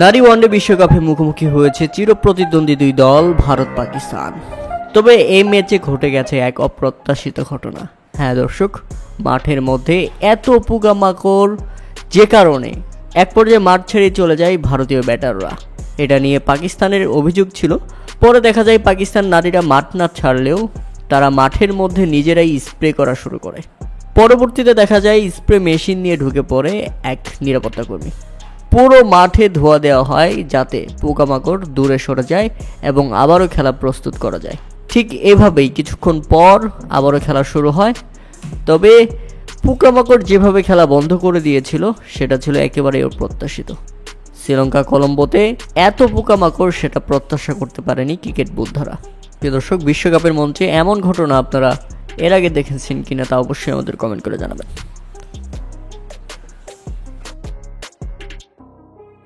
নারী ওয়ানডে বিশ্বকাপে মুখোমুখি হয়েছে চিরপ্রতিদ্বন্দ্বী দুই দল ভারত পাকিস্তান। তবে এই ম্যাচে ঘটে গেছে এক অপ্রত্যাশিত ঘটনা। হ্যাঁ দর্শক, মাঠের মধ্যে এত পোকামাকড় যে কারণে এক পর্যায়ে মাঠ ছেড়ে চলে যায় ভারতীয় ব্যাটাররা। এটা নিয়ে পাকিস্তানের অভিযোগ ছিল। পরে দেখা যায় পাকিস্তান নারীরা মাঠ না ছাড়লেও তারা মাঠের মধ্যে নিজেরাই স্প্রে করা শুরু করে। পরবর্তীতে দেখা যায় স্প্রে মেশিন নিয়ে ঢুকে পড়ে এক নিরাপত্তা কর্মী। পুরো মাঠে ধোয়া দেওয়া হয় যাতে পোকামাকড় দূরে সরে যায় এবং আবারও খেলা প্রস্তুত করা যায়। ঠিক এভাবেই কিছুক্ষণ পর আবারও খেলা শুরু হয়। তবে পোকামাকড় যেভাবে খেলা বন্ধ করে দিয়েছিল সেটা ছিল একেবারেই অপ্রত্যাশিত। শ্রীলঙ্কা কলম্বোতে এত পোকামাকড় সেটা প্রত্যাশা করতে পারেনি ক্রিকেট বোদ্ধারা। প্রিয় দর্শক, বিশ্বকাপের মঞ্চে এমন ঘটনা আপনারা এর আগে দেখেছেন কিনা তা অবশ্যই আমাদের কমেন্ট করে জানাবেন।